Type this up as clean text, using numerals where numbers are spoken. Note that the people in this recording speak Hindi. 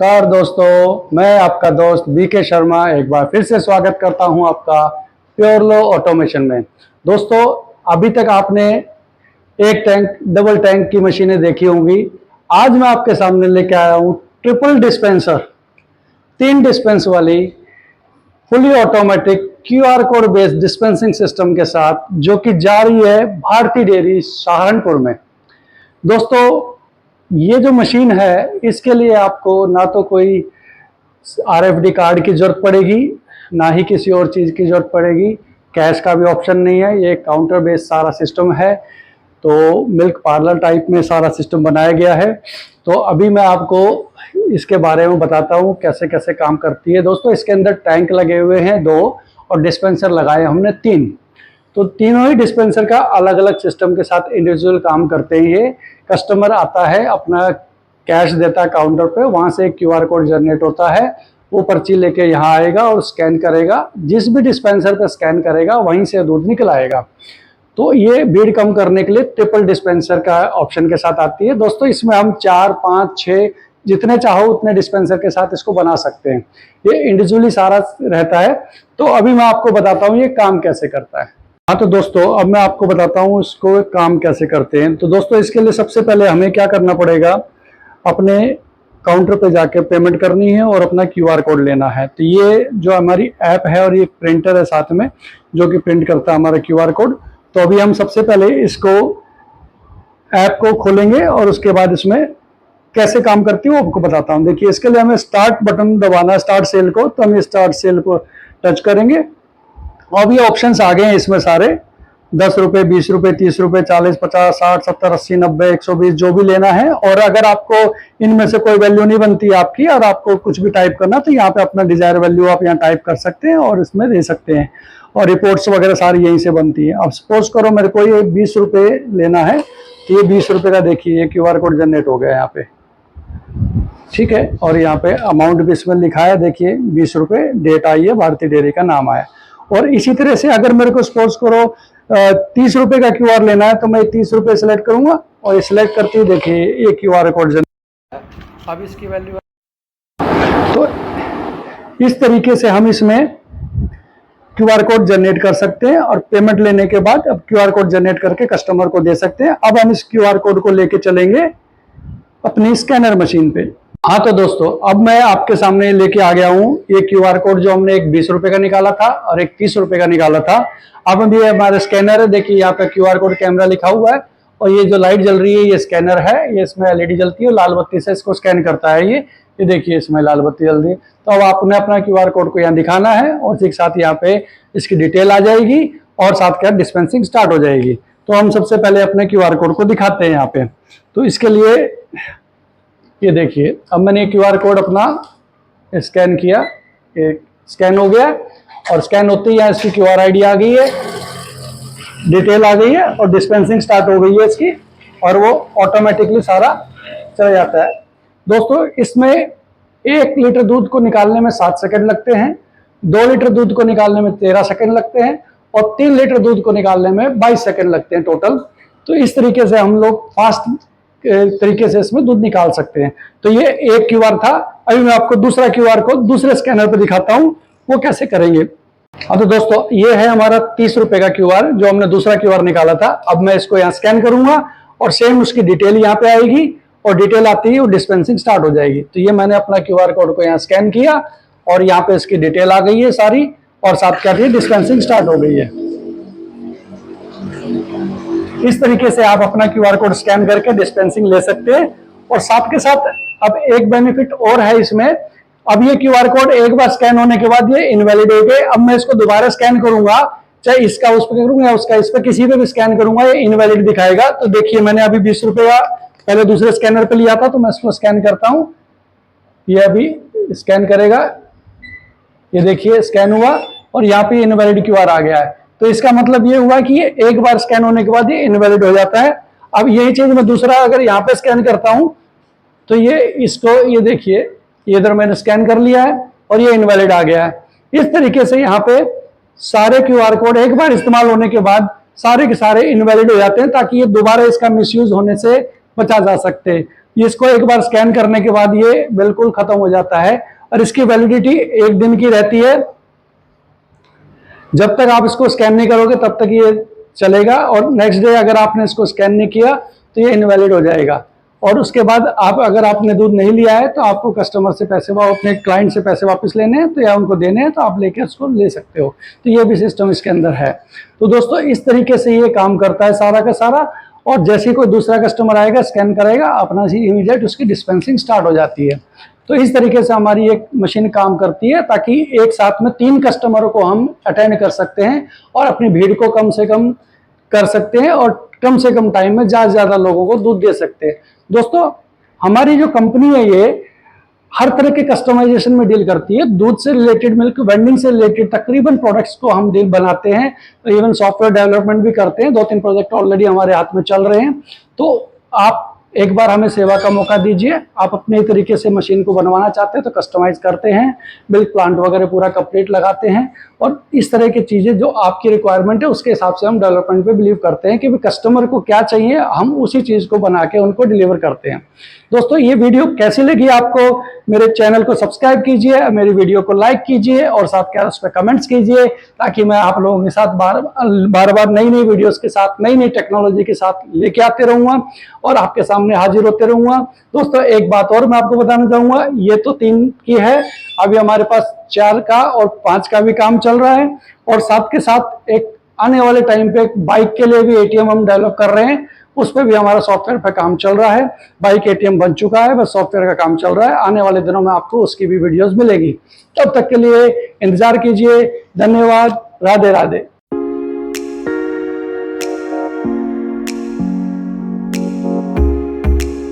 नमस्कार दोस्तों, मैं आपका दोस्त बीके शर्मा एक बार फिर से स्वागत करता हूं आपका प्योरलो ऑटोमेशन में। दोस्तों, अभी तक आपने एक टैंक डबल टैंक की मशीनें देखी होंगी। आज मैं आपके सामने लेके आया हूं ट्रिपल डिस्पेंसर, 3 डिस्पेंस वाली fully automatic QR code based dispensing system के साथ, जो कि जा रही है भारती डेयरी सहारनपुर में। दोस्तों, ये जो मशीन है इसके लिए आपको ना तो कोई आरएफडी कार्ड की जरूरत पड़ेगी, ना ही किसी और चीज़ की जरूरत पड़ेगी। कैश का भी ऑप्शन नहीं है, ये काउंटर बेस्ड सारा सिस्टम है। तो मिल्क पार्लर टाइप में सारा सिस्टम बनाया गया है। तो अभी मैं आपको इसके बारे में बताता हूँ कैसे कैसे काम करती है। दोस्तों, इसके अंदर टैंक लगे हुए हैं 2 और डिस्पेंसर लगाए हमने 3। तो तीनों ही डिस्पेंसर का अलग अलग सिस्टम के साथ इंडिविजुअल काम करते हैं। ये कस्टमर आता है, अपना कैश देता है काउंटर पे, वहाँ से एक क्यूआर कोड जनरेट होता है। वो पर्ची लेके यहाँ आएगा और स्कैन करेगा। जिस भी डिस्पेंसर पे स्कैन करेगा वहीं से दूध निकल आएगा। तो ये भीड़ कम करने के लिए ट्रिपल डिस्पेंसर का ऑप्शन के साथ आती है। दोस्तों, इसमें हम 4, 5, 6 जितने चाहो उतने डिस्पेंसर के साथ इसको बना सकते हैं। ये इंडिविजुअली सारा रहता है। तो अभी मैं आपको बताता हूँ ये काम कैसे करता है। हाँ, तो दोस्तों अब मैं आपको बताता हूँ इसको काम कैसे करते हैं। तो दोस्तों, इसके लिए सबसे पहले हमें क्या करना पड़ेगा, अपने काउंटर पे जाके पेमेंट करनी है और अपना क्यूआर कोड लेना है। तो ये जो हमारी ऐप है और ये प्रिंटर है साथ में, जो कि प्रिंट करता है हमारा क्यूआर कोड। तो अभी हम सबसे पहले इसको ऐप को खोलेंगे और उसके बाद इसमें कैसे काम करती है वो आपको बताता हूँ। देखिए, इसके लिए हमें स्टार्ट बटन दबाना है, स्टार्ट सेल को। तो हम स्टार्ट सेल को टच करेंगे। अब ये ऑप्शंस आ गए हैं इसमें सारे, 10 रुपये, 20 रुपये, 30 रुपये, 40, 50, 60, 70, 80, 90, 120 जो भी लेना है। और अगर आपको इनमें से कोई वैल्यू नहीं बनती आपकी और आपको कुछ भी टाइप करना, तो यहाँ पे अपना डिजायर वैल्यू आप यहाँ टाइप कर सकते हैं और इसमें दे सकते हैं। और रिपोर्ट्स वगैरह सारी यहीं से बनती है। अब सपोज करो मेरे को ये 20 रुपये लेना है, तो ये 20 रुपये का देखिए ये क्यूआर कोड जनरेट हो गया यहाँ पे, ठीक है। और यहाँ पे अमाउंट भी इसमें लिखा है, देखिए 20 रुपये, डेट आई है, भारतीय डेयरी का नाम आया। और इसी तरह से अगर मेरे को सपोज करो 30 रुपये का क्यूआर लेना है, तो मैं 30 रुपये सेलेक्ट करूंगा और ये सिलेक्ट करते ही देखिए ये क्यूआर कोड जनरेट। अब इसकी वैल्यू, तो इस तरीके से हम इसमें क्यूआर कोड जनरेट कर सकते हैं और पेमेंट लेने के बाद अब क्यूआर कोड जनरेट करके कस्टमर को दे सकते हैं। अब हम इस क्यूआर कोड को लेके चलेंगे अपनी स्कैनर मशीन पे। हाँ, तो दोस्तों अब मैं आपके सामने लेके आ गया हूँ ये क्यूआर कोड, जो हमने एक 20 रुपये का निकाला था और एक 30 रुपये का निकाला था। अब अभी हमारा स्कैनर है, देखिए यहाँ पे क्यूआर कोड कैमरा लिखा हुआ है और ये जो लाइट जल रही है ये स्कैनर है। ये इसमें एलईडी जलती है और लाल बत्ती से इसको स्कैन करता है। ये देखिए इसमें लाल बत्ती जल रही है। तो अब आपने अपना क्यूआर कोड को यहाँ दिखाना है और एक साथ यहाँ पे इसकी डिटेल आ जाएगी और साथ क्या डिस्पेंसिंग स्टार्ट हो जाएगी। तो हम सबसे पहले अपने क्यूआर कोड को दिखाते हैं यहाँ पे। तो इसके लिए ये देखिए, अब मैंने क्यूआर कोड अपना स्कैन किया, ये स्कैन हो गया और स्कैन होते ही यहाँ इसकी क्यूआर आईडी आ गई है, डिटेल आ गई है और डिस्पेंसिंग स्टार्ट हो गई है इसकी, और वो ऑटोमेटिकली सारा चला जाता है। दोस्तों, इसमें 1 लीटर दूध को निकालने में 7 सेकंड लगते हैं, 2 लीटर दूध को निकालने में 13 सेकंड लगते हैं और 3 लीटर दूध को निकालने में 22 सेकंड लगते हैं टोटल। तो इस तरीके से हम लोग फास्ट तरीके से इसमें दूध निकाल सकते हैं। तो ये एक क्यूआर था। अभी मैं आपको दूसरा क्यूआर कोड दूसरे स्कैनर पे दिखाता हूँ वो कैसे करेंगे। हाँ, तो दोस्तों ये है हमारा 30 रुपये का क्यूआर जो हमने दूसरा क्यूआर निकाला था। अब मैं इसको यहाँ स्कैन करूंगा और सेम उसकी डिटेल यहाँ पे आएगी और डिटेल आती ही वो डिस्पेंसिंग स्टार्ट हो जाएगी। तो ये मैंने अपना क्यूआर कोड को यहाँ स्कैन किया और यहाँ पे इसकी डिटेल आ गई है सारी और साथ क्या थी डिस्पेंसिंग स्टार्ट हो गई है। इस तरीके से आप अपना क्यूआर कोड स्कैन करके डिस्पेंसिंग ले सकते हैं। और साथ के साथ अब एक बेनिफिट और है इसमें, अब ये क्यूआर कोड एक बार स्कैन होने के बाद ये इनवैलिड हो गए। अब मैं इसको दोबारा स्कैन करूंगा, चाहे इसका उस पर करूंगा या उसका इस पर, किसी पे भी स्कैन करूंगा ये इनवैलिड दिखाएगा। तो देखिए मैंने अभी 20 रुपये का पहले दूसरे स्कैनर पे लिया था, तो मैं इसको स्कैन करता हूँ। ये अभी स्कैन करेगा, ये देखिए स्कैन हुआ और यहाँ पे इनवैलिड क्यूआर आ गया है। तो इसका मतलब ये हुआ कि ये एक बार स्कैन होने के बाद ये इनवैलिड हो जाता है। अब यही चीज मैं दूसरा अगर यहाँ पे स्कैन करता हूं तो ये इसको, ये देखिए ये इधर मैंने स्कैन कर लिया है और ये इनवैलिड आ गया है। इस तरीके से यहाँ पे सारे क्यूआर कोड एक बार इस्तेमाल होने के बाद सारे के सारे इनवैलिड हो जाते हैं, ताकि ये दोबारा इसका मिसयूज होने से बचा जा सकते। ये इसको एक बार स्कैन करने के बाद ये बिल्कुल खत्म हो जाता है और इसकी वैलिडिटी 1 दिन की रहती है। जब तक आप इसको स्कैन नहीं करोगे तब तक ये चलेगा और नेक्स्ट डे अगर आपने इसको स्कैन नहीं किया तो ये इनवैलिड हो जाएगा। और उसके बाद आप अगर आपने दूध नहीं लिया है तो आपको कस्टमर से पैसे अपने क्लाइंट से पैसे वापस लेने हैं तो या उनको देने हैं तो आप लेके उसको ले सकते हो। तो ये भी सिस्टम इसके अंदर है। तो दोस्तों इस तरीके से ये काम करता है सारा का सारा। और जैसे ही कोई दूसरा कस्टमर आएगा स्कैन करेगा अपना सी इमीडिएट उसकी डिस्पेंसिंग स्टार्ट हो जाती है। तो इस तरीके से हमारी एक मशीन काम करती है ताकि एक साथ में 3 कस्टमरों को हम अटेंड कर सकते हैं और अपनी भीड़ को कम से कम कर सकते हैं और कम से कम टाइम में ज़्यादा से ज़्यादा लोगों को दूध दे सकते हैं। दोस्तों हमारी जो कंपनी है ये हर तरह के कस्टमाइजेशन में डील करती है। दूध से रिलेटेड, मिल्क वेंडिंग से रिलेटेड तकरीबन प्रोडक्ट्स को हम डील बनाते हैं। तो इवन सॉफ्टवेयर डेवलपमेंट भी करते हैं। 2-3 प्रोजेक्ट ऑलरेडी हमारे हाथ में चल रहे हैं। तो आप एक बार हमें सेवा का मौका दीजिए। आप अपने तरीके से मशीन को बनवाना चाहते हैं तो कस्टमाइज करते हैं, मिल्क प्लांट वगैरह पूरा कंप्लीट लगाते हैं और इस तरह की चीज़ें जो आपकी रिक्वायरमेंट है उसके हिसाब से हम डेवलपमेंट पे बिलीव करते हैं कि कस्टमर को क्या चाहिए हम उसी चीज़ को बना के उनको डिलीवर करते हैं। दोस्तों ये वीडियो कैसी लगी आपको? मेरे चैनल को सब्सक्राइब कीजिए, मेरी वीडियो को लाइक कीजिए और साथ क्या उस पर कमेंट्स कीजिए ताकि मैं आप लोगों के साथ बार बार नई नई वीडियोस के साथ, नई नई टेक्नोलॉजी के साथ लेके आते रहूँगा और आपके सामने हाजिर होते रहूँगा। दोस्तों एक बात और मैं आपको बताना चाहूँगा, ये तो 3 की है, अभी हमारे पास 4 का और 5 का भी काम चल रहा है और साथ के साथ एक आने वाले टाइम पे बाइक के लिए भी एटीएम हम डेवलप कर रहे हैं। उस पर भी हमारा सॉफ्टवेयर पे काम चल रहा है। बाइक एटीएम बन चुका है, बस सॉफ्टवेयर का काम चल रहा है। आने वाले दिनों में आपको उसकी भी वीडियोस मिलेगी। तब तक के लिए इंतजार कीजिए। धन्यवाद। राधे राधे।